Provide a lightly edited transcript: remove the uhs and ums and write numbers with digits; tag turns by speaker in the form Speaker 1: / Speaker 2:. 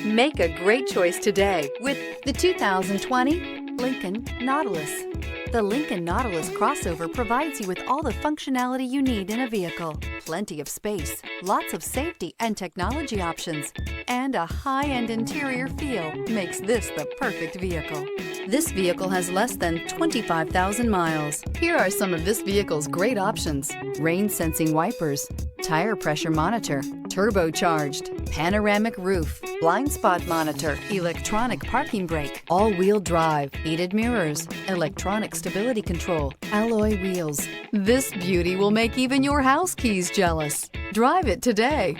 Speaker 1: Make a great choice today with the 2020 Lincoln Nautilus. The Lincoln Nautilus crossover provides you with all the functionality you need in a vehicle. Plenty of space, lots of safety and technology options, and a high-end interior feel makes this the perfect vehicle. This vehicle has less than 25,000 miles. Here are some of this vehicle's great options: rain-sensing wipers, tire pressure monitor, turbocharged, panoramic roof, blind spot monitor, electronic parking brake, all-wheel drive, heated mirrors, electronic stability control, alloy wheels. This beauty will make even your house keys jealous. Drive it today.